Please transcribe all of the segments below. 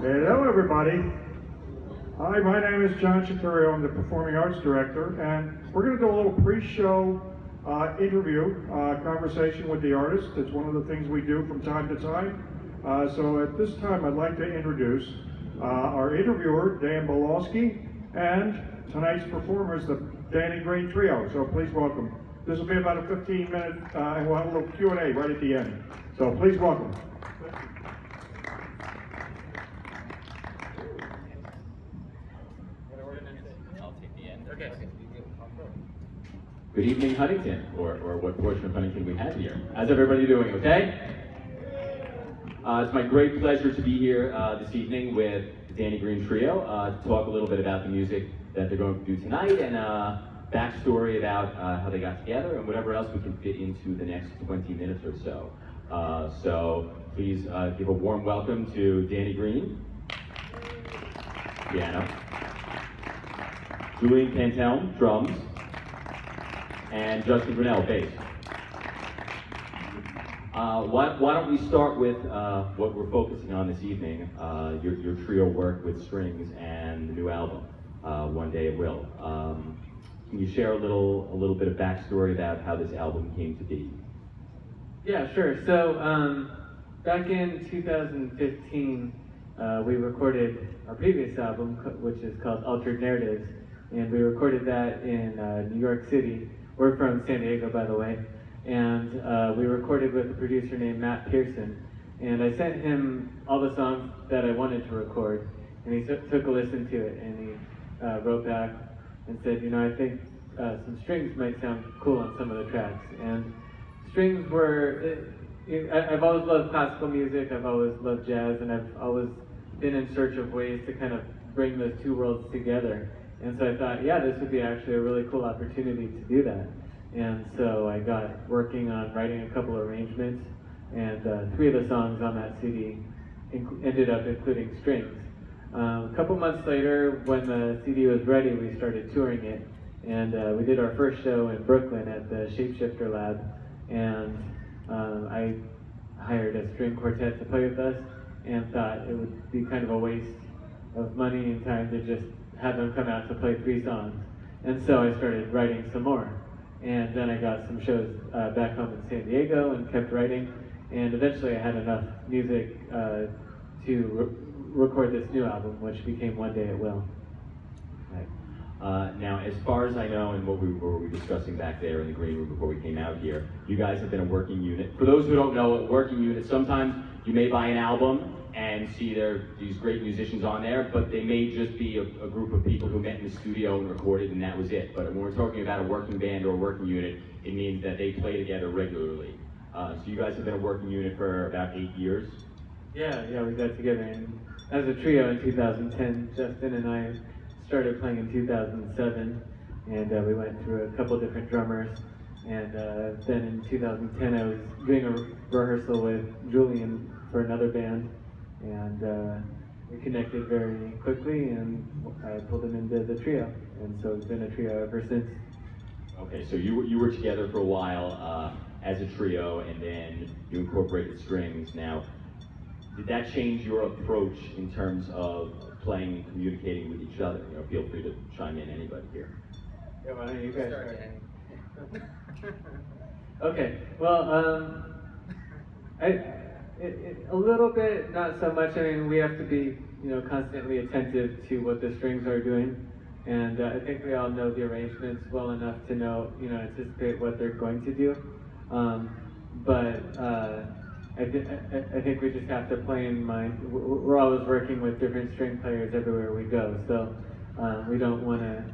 Hello, everybody. Hi, my name is John Chiturio. I'm the Performing Arts Director, and we're going to do a little pre-show interview, conversation with the artist. It's one of the things we do from time to time. So at this time, I'd like to introduce our interviewer, Dan Bilawsky, and tonight's performers, the Danny Green Trio. So please welcome. This will be about a 15-minute, and we'll have a little Q&A right at the end. So please welcome. Good evening, Huntington, or what portion of Huntington we have here. How's everybody doing, okay? It's my great pleasure to be here this evening with the Danny Green Trio to talk a little bit about the music that they're going to do tonight and backstory about how they got together and whatever else we can fit into the next 20 minutes or so. So please give a warm welcome to Danny Green, piano, Julian Cantelm, drums, and Justin Grinnell, bass. Why don't we start with what we're focusing on this evening, your trio work with strings and the new album, One Day It Will. Can you share a little bit of backstory about how this album came to be? Yeah, sure. So back in 2015, we recorded our previous album, which is called Altered Narratives, and we recorded that in New York City. We're from San Diego, by the way, and we recorded with a producer named Matt Pearson. And I sent him all the songs that I wanted to record, and he took a listen to it, and he wrote back and said, I think some strings might sound cool on some of the tracks. And strings were, I've always loved classical music, I've always loved jazz, and I've always been in search of ways to kind of bring those two worlds together. And so I thought, yeah, this would be actually a really cool opportunity to do that. And so I got working on writing a couple arrangements, and 3 of the songs on that CD ended up including strings. A couple months later, when the CD was ready, we started touring it, and we did our first show in Brooklyn at the Shapeshifter Lab, and I hired a string quartet to play with us, and thought it would be kind of a waste of money and time to just have them come out to play 3 songs. And so I started writing some more. And then I got some shows back home in San Diego and kept writing. And eventually I had enough music to record this new album, which became One Day It Will. Right. Now, as far as I know, and what we were discussing back there in the green room before we came out here, you guys have been a working unit. For those who don't know, a working unit, sometimes you may buy an album and see these great musicians on there, but they may just be a group of people who met in the studio and recorded, and that was it. But when we're talking about a working band or a working unit, it means that they play together regularly. So you guys have been a working unit for about 8 years? Yeah, we got together as a trio in 2010. Justin and I started playing in 2007, and we went through a couple different drummers. And then in 2010, I was doing a rehearsal with Julian for another band, and we connected very quickly, and I pulled him into the trio, and so it's been a trio ever since. Okay, so you were together for a while as a trio, and then you incorporated strings. Now, did that change your approach in terms of playing and communicating with each other? Feel free to chime in, anybody here. Yeah, why don't you guys start? Okay, well, a little bit, not so much. I mean, we have to be, constantly attentive to what the strings are doing, and I think we all know the arrangements well enough to know, anticipate what they're going to do. But I think we just have to play in mind. We're always working with different string players everywhere we go, so we don't want to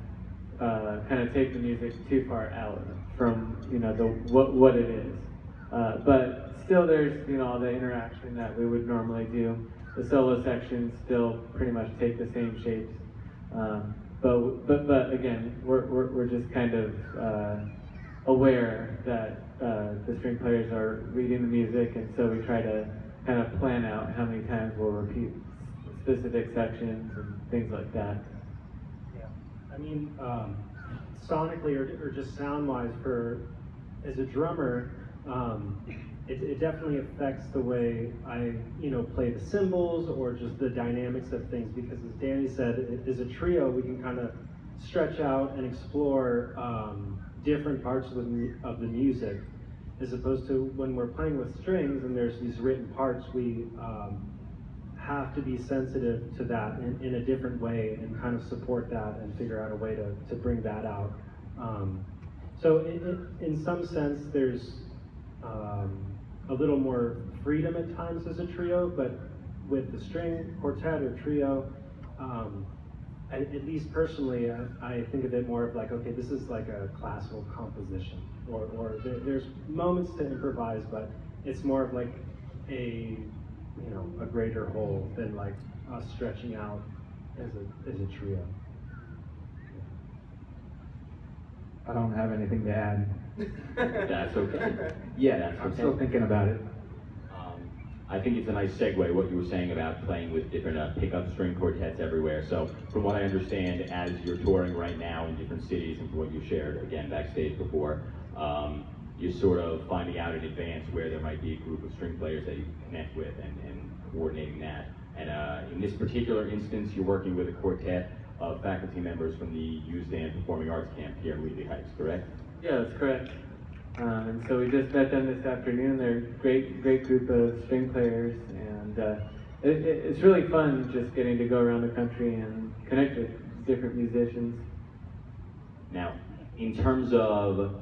kind of take the music too far out from what it is. But still, there's all the interaction that we would normally do. The solo sections still pretty much take the same shapes. But again, we're just kind of aware that the string players are reading the music, and so we try to kind of plan out how many times we'll repeat specific sections and things like that. Yeah, I mean, sonically or just sound-wise, as a drummer, it definitely affects the way I, play the cymbals or just the dynamics of things, because as Danny said, as a trio, we can kind of stretch out and explore different parts of the music, as opposed to when we're playing with strings and there's these written parts, we have to be sensitive to that in a different way and kind of support that and figure out a way to bring that out. So in some sense, there's a little more freedom at times as a trio, but with the string quartet or trio, at least personally, I think of it more of like, okay, this is like a classical composition, or there's moments to improvise, but it's more of like a greater whole than like us stretching out as a trio. I don't have anything to add. That's okay. Yeah, that's okay. I'm still thinking about it. I think it's a nice segue, what you were saying about playing with different pickup string quartets everywhere. So from what I understand, as you're touring right now in different cities, and from what you shared, again, backstage before, you're sort of finding out in advance where there might be a group of string players that you can connect with and coordinating that. And in this particular instance, you're working with a quartet of faculty members from the Youth and Performing Arts Camp here in Wheatley Heights, correct? Yeah, that's correct. And so we just met them this afternoon. They're a great group of string players, and it's really fun just getting to go around the country and connect with different musicians. Now, in terms of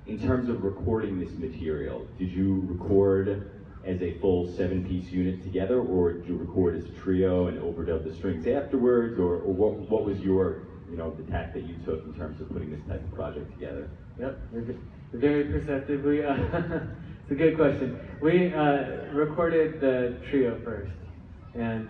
recording this material, did you record as a full 7-piece unit together, or did you record as a trio and overdub the strings afterwards, or what was your, the tack that you took in terms of putting this type of project together? Yep, very perceptively. It's a good question. We recorded the trio first, and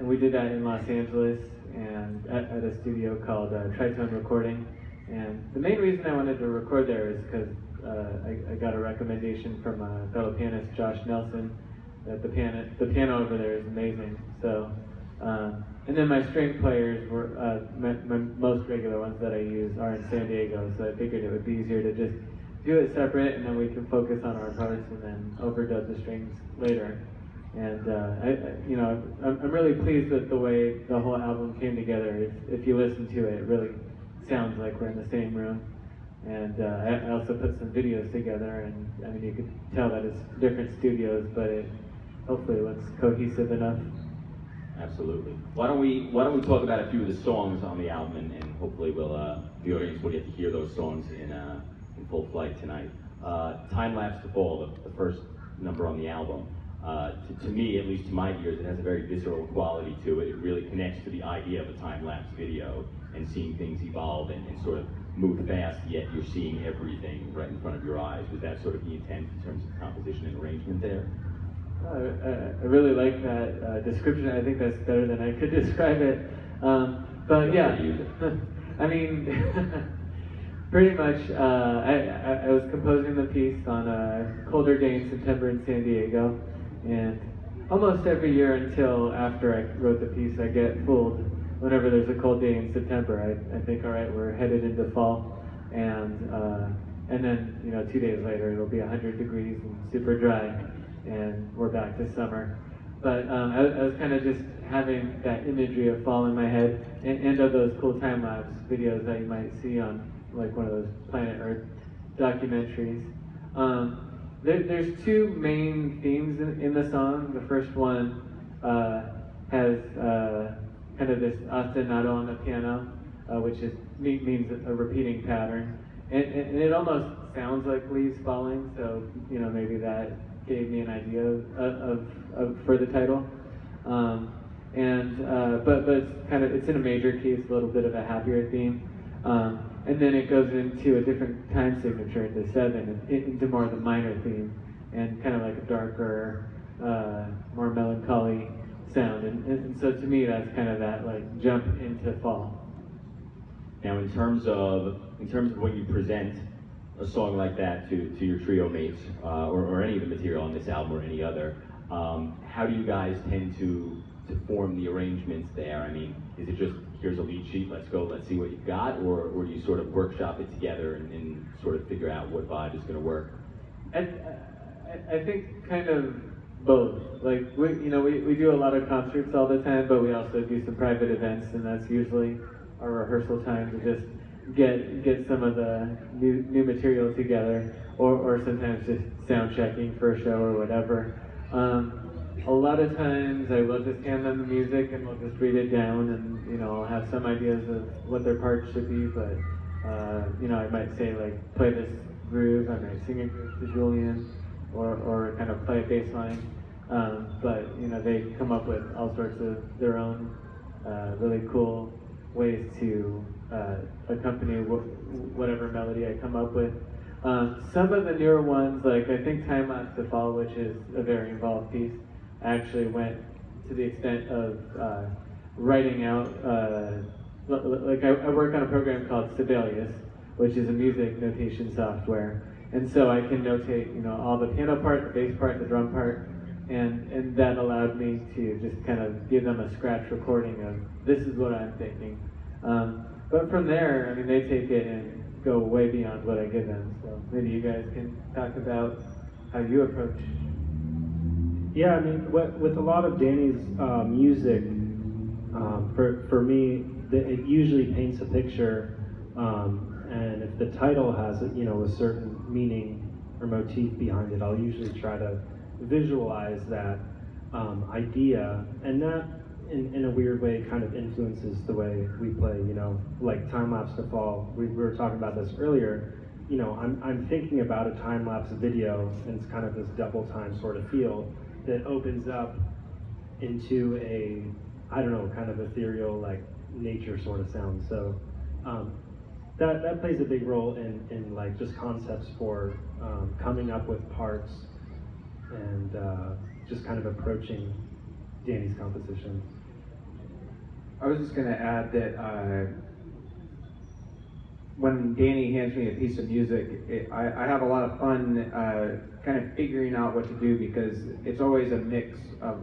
we did that in Los Angeles and at a studio called Tritone Recording. And the main reason I wanted to record there is because I got a recommendation from a fellow pianist, Josh Nelson, that the piano over there is amazing. So, and then my string players were my most regular ones that I use are in San Diego. So I figured it would be easier to just do it separate, and then we can focus on our parts and then overdub the strings later. And I'm really pleased with the way the whole album came together. If you listen to it, it really sounds like we're in the same room. And I also put some videos together, and I mean, you could tell that it's different studios, but it hopefully looks cohesive enough. Absolutely. Why don't we talk about a few of the songs on the album, and hopefully the audience will get to hear those songs in full flight tonight. Time Lapse to Fall, the first number on the album. To me, at least to my ears, it has a very visceral quality to it. It really connects to the idea of a time-lapse video and seeing things evolve and sort of move fast, yet you're seeing everything right in front of your eyes. Was that sort of the intent in terms of composition and arrangement there? I really like that description. I think that's better than I could describe it. But yeah, I mean, pretty much, I was composing the piece on a colder day in September in San Diego, and almost every year until after I wrote the piece, I get fooled whenever there's a cold day in September. I think, all right, we're headed into fall, and then 2 days later it'll be 100 degrees and super dry, and we're back to summer. But I was kind of just having that imagery of fall in my head, and of those cool time-lapse videos that you might see on like one of those Planet Earth documentaries. There's two main themes in the song. The first one has kind of this ostinato on the piano, which means a repeating pattern. And it almost sounds like leaves falling, so maybe that gave me an idea of for the title. But it's in a major key. It's a little bit of a happier theme. And then it goes into a different time signature, into 7, into more of the minor theme, and kind of like a darker, more melancholy sound. And so to me, that's kind of that like jump into fall. Now, in terms of when you present a song like that to your trio mates, or any of the material on this album or any other, how do you guys tend to form the arrangements there? I mean, is it just, here's a lead sheet, let's go, let's see what you've got, or do you sort of workshop it together and sort of figure out what vibe is going to work? I think kind of both. Like we do a lot of concerts all the time, but we also do some private events, and that's usually our rehearsal time to just get some of the new material together, or sometimes just sound checking for a show or whatever. A lot of times I will just hand them the music and we'll just read it down, and I'll have some ideas of what their part should be, but I might say like play this groove, I might sing a groove to Julian, or kind of play a bass line. But they come up with all sorts of their own really cool ways to accompany whatever melody I come up with. Some of the newer ones, like I think Time Lapse to Fall, which is a very involved piece, actually went to the extent of writing out, like I work on a program called Sibelius, which is a music notation software, and so I can notate, all the piano part, the bass part, the drum part, and that allowed me to just kind of give them a scratch recording of this is what I'm thinking. But from there, I mean, they take it and go way beyond what I give them. So maybe you guys can talk about how you approach. Yeah, I mean, with a lot of Danny's music, for me, it usually paints a picture, and if the title has a certain meaning or motif behind it, I'll usually try to visualize that idea, and that in a weird way kind of influences the way we play. Like Time Lapse to Fall, we were talking about this earlier. I'm thinking about a time lapse video, and it's kind of this double time sort of feel that opens up into a, I don't know, kind of ethereal, like nature sort of sound. So that plays a big role in like just concepts for coming up with parts and just kind of approaching Danny's composition. I was just going to add that when Danny hands me a piece of music, I have a lot of fun kind of figuring out what to do, because it's always a mix of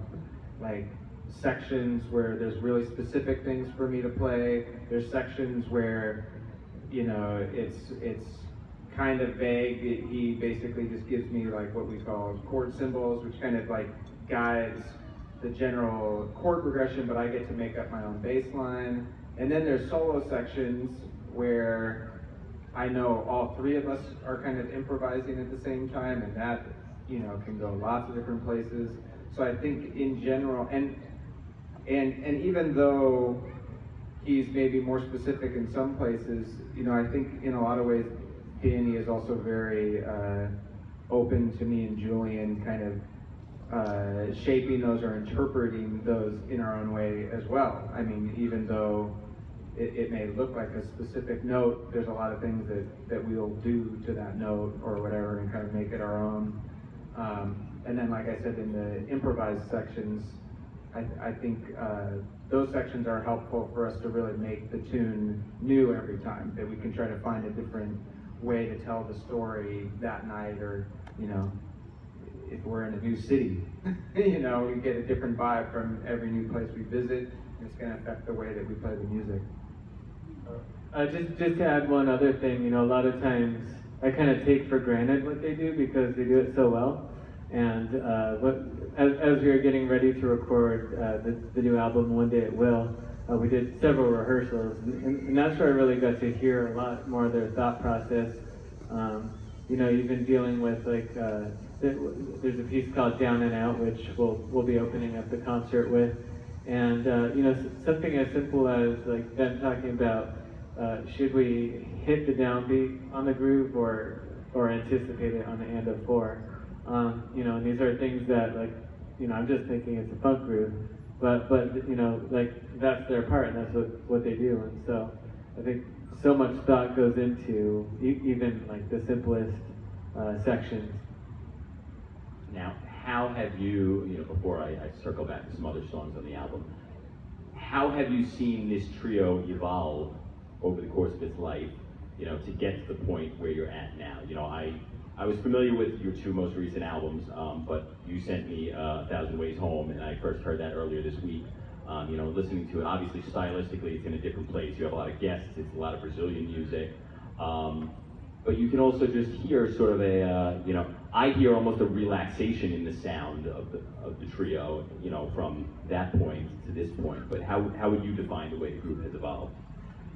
like sections where there's really specific things for me to play. There's sections where it's kind of vague. He basically just gives me like what we call chord symbols, which kind of like guides the general chord progression, but I get to make up my own bass line. And then there's solo sections where I know all three of us are kind of improvising at the same time, and that can go lots of different places. So I think in general, and even though he's maybe more specific in some places, I think in a lot of ways Danny is also very open to me and Julian kind of shaping those or interpreting those in our own way as well. I mean, even though it may look like a specific note, there's a lot of things that we'll do to that note or whatever and kind of make it our own. And then, like I said, in the improvised sections, I think those sections are helpful for us to really make the tune new every time, that we can try to find a different way to tell the story that night, or if we're in a new city, we get a different vibe from every new place we visit. It's going to affect the way that we play the music. Just to add one other thing, a lot of times I kind of take for granted what they do because they do it so well. And as we were getting ready to record the new album, One Day It Will, we did several rehearsals, and that's where I really got to hear a lot more of their thought process. Even dealing with like, there's a piece called Down and Out, which we'll be opening up the concert with. And something as simple as like them talking about should we hit the downbeat on the groove or anticipate it on the end of 4. And these are things that like I'm just thinking it's a funk groove, but like that's their part and that's what they do. And so I think so much thought goes into even like the simplest sections. Now, how have you, before I circle back to some other songs on the album, how have you seen this trio evolve over the course of its life, to get to the point where you're at now? I was familiar with your 2 most recent albums, but you sent me 1,000 Ways Home, and I first heard that earlier this week. Listening to it, obviously stylistically it's in a different place. You have a lot of guests, it's a lot of Brazilian music. But you can also just hear sort of a I hear almost a relaxation in the sound of the trio, you know, from that point to this point. But how would you define the way the group has evolved?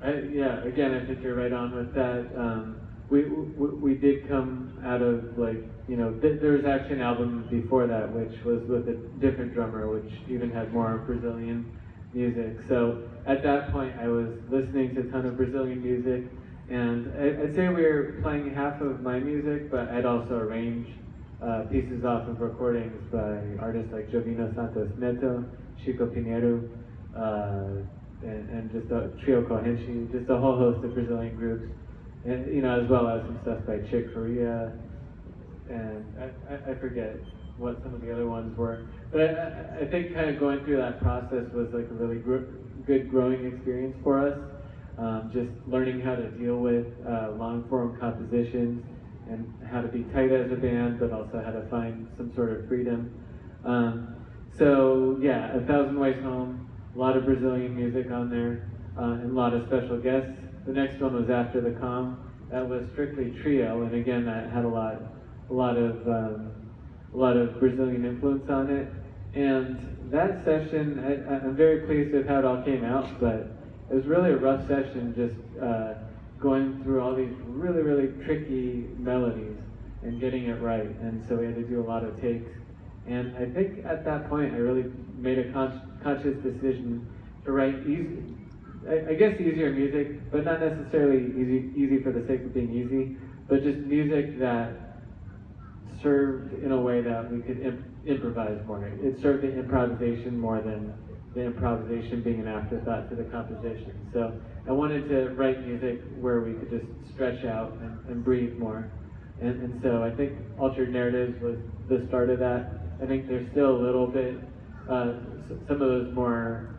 Yeah, again, I think you're right on with that. We did come out of, like, you know, there was actually an album before that which was with a different drummer, which even had more Brazilian music. So at that point I was listening to a ton of Brazilian music, and I'd say we were playing half of my music, but I'd also arranged pieces off of recordings by artists like Jovino Santos Neto, Chico Pinheiro, and just a Trio Corrente, just a whole host of Brazilian groups, and, you know, as well as some stuff by Chick Corea, and I forget what some of the other ones were. But I think kind of going through that process was like a really good growing experience for us. Just learning how to deal with long form compositions and how to be tight as a band, but also how to find some sort of freedom. So yeah, A Thousand Ways Home, a lot of Brazilian music on there, and a lot of special guests. The next one was After the Calm. That was strictly trio, and again, that had a lot of Brazilian influence on it. And that session, I'm very pleased with how it all came out, but it was really a rough session, just going through all these really tricky melodies and getting it right. And so we had to do a lot of takes. And I think at that point, I really made a conscious decision to write easier music, but not necessarily easy for the sake of being easy, but just music that served in a way that we could improvise more. It served the improvisation more than the improvisation being an afterthought to the composition. So I wanted to write music where we could just stretch out and breathe more. And so I think Altered Narratives was the start of that. I think there's still a little bit, some of those more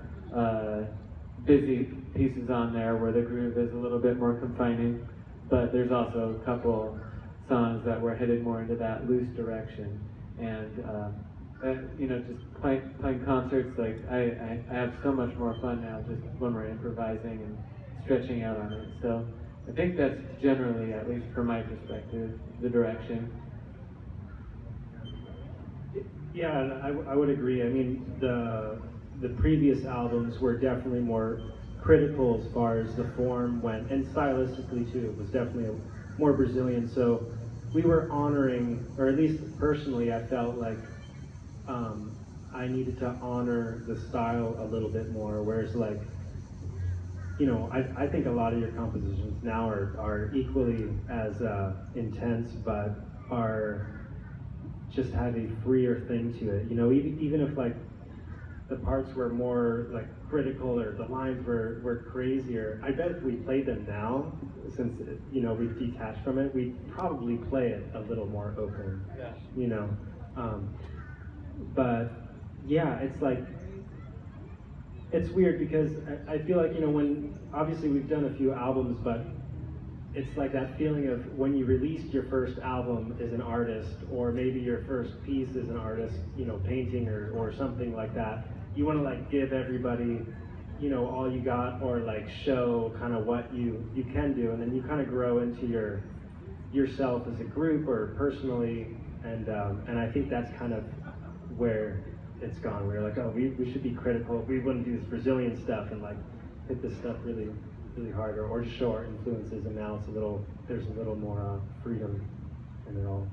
busy pieces on there where the groove is a little bit more confining, but there's also a couple songs that were headed more into that loose direction. And you know, just playing concerts, like I have so much more fun now just when we're improvising and stretching out on it. So I think that's generally, at least from my perspective, the direction. Yeah, and I would agree. I mean, the previous albums were definitely more critical as far as the form went, and stylistically too. It was definitely more Brazilian. So we were honoring, or at least personally, I felt like I needed to honor the style a little bit more. Whereas, like, you know, I think a lot of your compositions now are equally as intense, but are just have a freer thing to it. You know, even if like the parts were more like critical or the lines were crazier, I bet if we played them now, since, you know, we've detached from it, we'd probably play it a little more open. Yeah. You know, but yeah, it's like, it's weird because I feel like, you know, when obviously we've done a few albums, but it's like that feeling of when you released your first album as an artist, or maybe your first piece as an artist, you know, painting or something like that. You want to like give everybody, you know, all you got, or like show kind of what you can do, and then you kind of grow into yourself as a group or personally, and I think that's kind of where it's gone. We're like, oh, we should be critical. We wouldn't do this Brazilian stuff and like hit this stuff really hard, or just show our influences, and now there's a little more freedom in it all.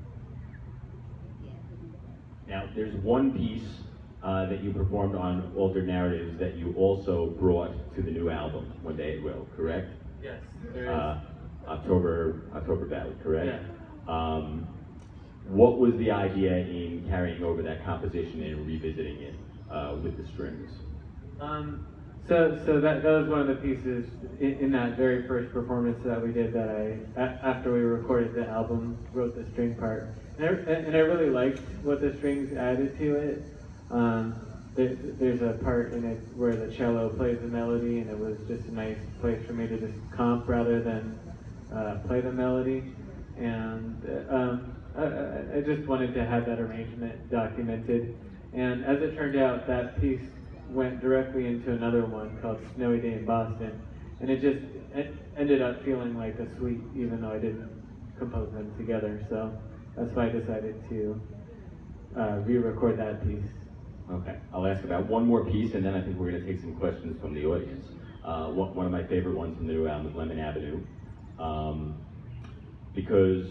Now, there's one piece that you performed on Altered Narratives that you also brought to the new album, One Day It Will, correct? Yes, there is. October Valley, correct? Yeah. What was the idea in carrying over that composition and revisiting it with the strings? So that was one of the pieces in that very first performance that we did that after we recorded the album, wrote the string part. And I really liked what the strings added to it. There's a part in it where the cello plays the melody, and it was just a nice place for me to just comp rather than play the melody. And I just wanted to have that arrangement documented. And as it turned out, that piece went directly into another one called Snowy Day in Boston. And it ended up feeling like a suite, even though I didn't compose them together. So that's why I decided to re-record that piece. Okay, I'll ask about one more piece, and then I think we're going to take some questions from the audience. One of my favorite ones from the new album is Lemon Avenue, because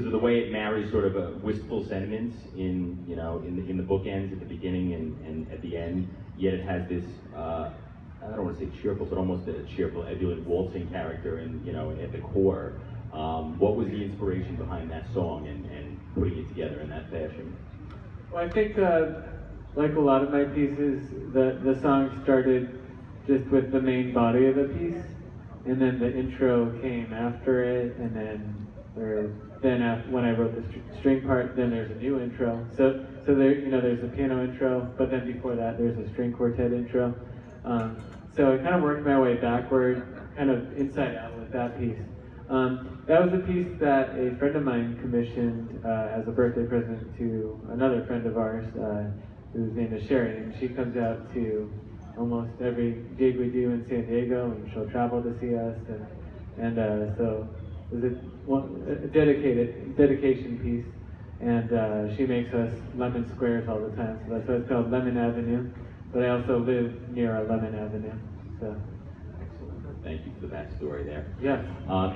of the way it marries sort of a wistful sentiments in the bookends at the beginning and at the end. Yet it has this I don't want to say cheerful, but almost a cheerful, ebullient waltzing character, and at the core. What was the inspiration behind that song and putting it together in that fashion? Well, I think, like a lot of my pieces, the song started just with the main body of the piece, and then the intro came after it, and then when I wrote the string part, then there's a new intro. So there, there's a piano intro, but then before that, there's a string quartet intro. So I kind of worked my way backward, kind of inside out with that piece. That was a piece that a friend of mine commissioned as a birthday present to another friend of ours, whose name is Sherry, and she comes out to almost every gig we do in San Diego, and she'll travel to see us, and so it was a dedication piece, and she makes us lemon squares all the time, so that's why it's called Lemon Avenue, but I also live near a Lemon Avenue, so. Excellent. Thank you for the backstory there. Yeah.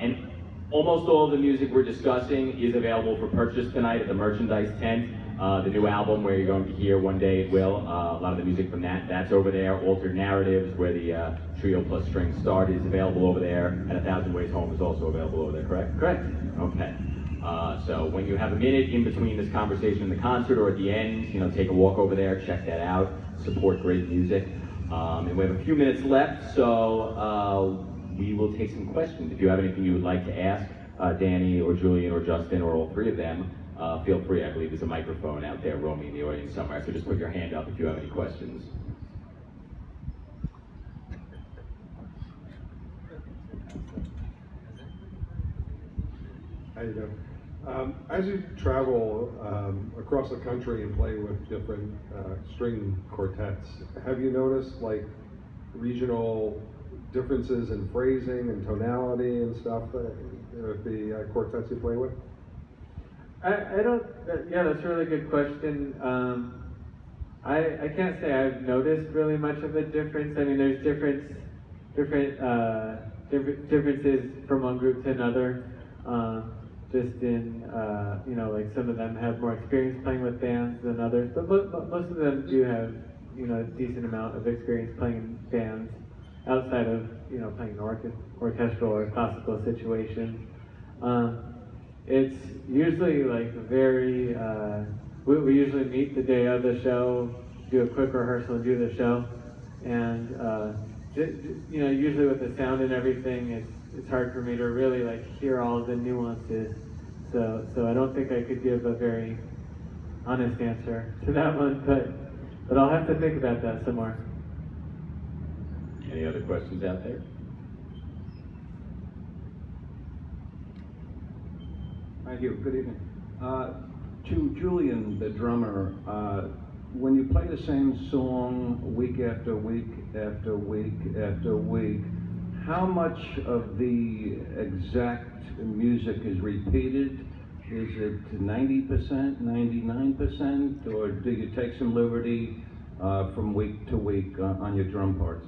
And almost all of the music we're discussing is available for purchase tonight at the merchandise tent. The new album, where you're going to hear One Day It Will, a lot of the music from that's over there. Altered Narratives, where the trio plus string start, is available over there. And 1,000 Ways Home is also available over there, correct? Correct. Okay. So when you have a minute in between this conversation and the concert, or at the end, take a walk over there, check that out, support great music. And we have a few minutes left, so we will take some questions. If you have anything you would like to ask Danny or Julian or Justin or all three of them, feel free. I believe there's a microphone out there roaming in the audience somewhere, so just put your hand up if you have any questions. How you doing? As you travel across the country and play with different string quartets, have you noticed like regional differences in phrasing and tonality and stuff with the quartets you play with? I don't, yeah, that's a really good question. I can't say I've noticed really much of a difference. I mean, there's differences from one group to another. Just in, like some of them have more experience playing with bands than others, but most of them do have, a decent amount of experience playing in bands outside of, playing in orchestral or classical situations. It's usually like very, we usually meet the day of the show, do a quick rehearsal and do the show, and usually with the sound and everything, it's hard for me to really like hear all of the nuances. So I don't think I could give a very honest answer to that one, but I'll have to think about that some more. Any other questions out there? Thank you. Good evening. To Julian, the drummer, when you play the same song week after week after week after week, how much of the exact music is repeated? Is it 90%, 99%, or do you take some liberty from week to week on your drum parts?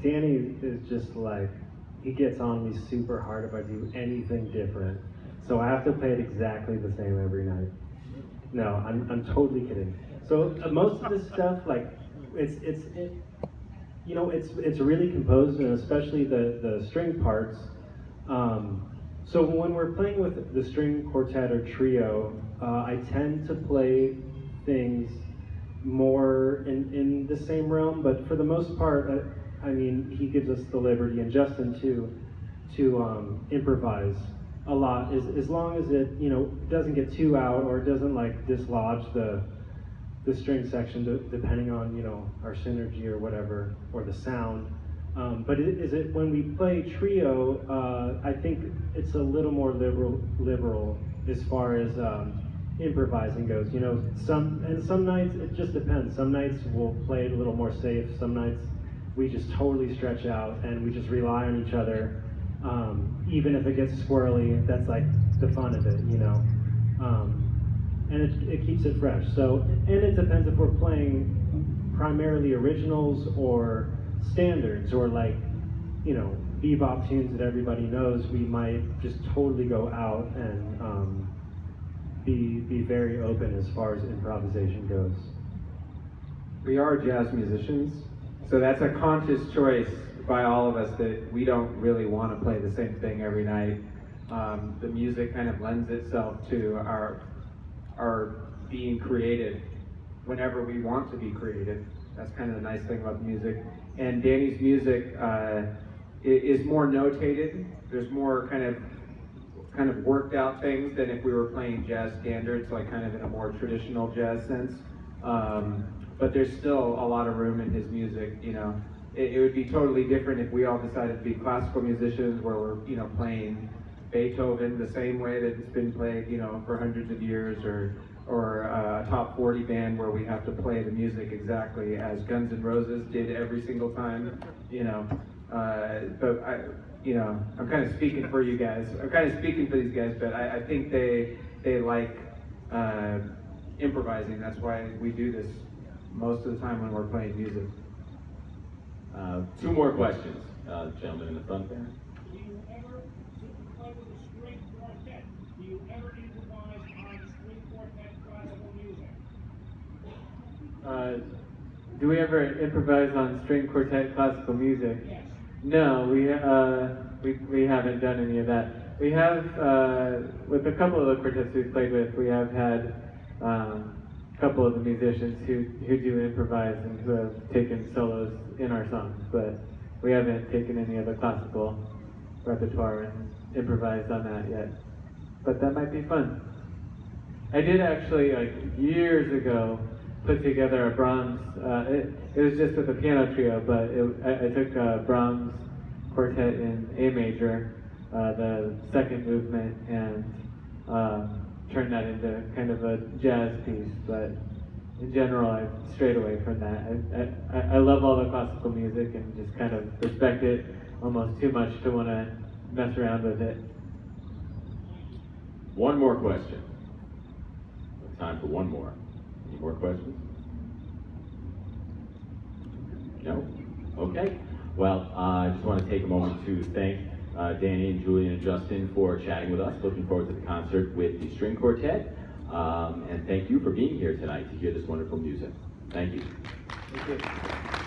Danny is just like, he gets on me super hard if I do anything different. So I have to play it exactly the same every night. No, I'm totally kidding. So most of this stuff, like, it's really composed, and especially the string parts. So when we're playing with the string quartet or trio, I tend to play things more in the same realm, but for the most part, he gives us the liberty, and Justin too, to improvise a lot, as long as it doesn't get too out, or it doesn't like dislodge the string section, depending on our synergy or whatever, or the sound. But when we play trio, I think it's a little more liberal as far as improvising goes. Some nights it just depends. Some nights we'll play it a little more safe. Some nights we just totally stretch out and we just rely on each other. Even if it gets squirrely, that's like the fun of it, you know. And it keeps it fresh. So, and it depends if we're playing primarily originals or standards, or like, you know, bebop tunes that everybody knows. We might just totally go out and be very open as far as improvisation goes. We are jazz musicians, so that's a conscious choice by all of us that we don't really want to play the same thing every night. The music kind of lends itself to our being creative whenever we want to be creative. That's kind of the nice thing about music. And Danny's music is more notated. There's more kind of worked out things than if we were playing jazz standards, like kind of in a more traditional jazz sense. But there's still a lot of room in his music, you know. It would be totally different if we all decided to be classical musicians where we're, you know, playing Beethoven the same way that it's been played, you know, for hundreds of years, or a top 40 band where we have to play the music exactly as Guns N' Roses did every single time, you know. But I'm kind of speaking for you guys. I'm kind of speaking for these guys, but I think they like improvising. That's why we do this most of the time when we're playing music. Two more questions, gentlemen in the front there. Do you ever play with a string quartet? Do you ever improvise on string quartet classical music? Do we ever improvise on string quartet classical music? Yes. No, we haven't done any of that. We have, with a couple of the quartets we've played with, we have had a couple of the musicians who do improvise and who have taken solos in our songs, but we haven't taken any of the classical repertoire and improvised on that yet. But that might be fun. I did actually, like years ago, put together a Brahms, it was just with a piano trio, but I took a Brahms quartet in A major, the second movement, and turned that into kind of a jazz piece. But in general, I've strayed away from that. I love all the classical music and just kind of respect it almost too much to want to mess around with it. One more question. Time for one more. Any more questions? No? Okay. Well, I just want to take a moment to thank Danny and Julian and Justin for chatting with us. Looking forward to the concert with the string quartet. And thank you for being here tonight to hear this wonderful music. Thank you. Thank you.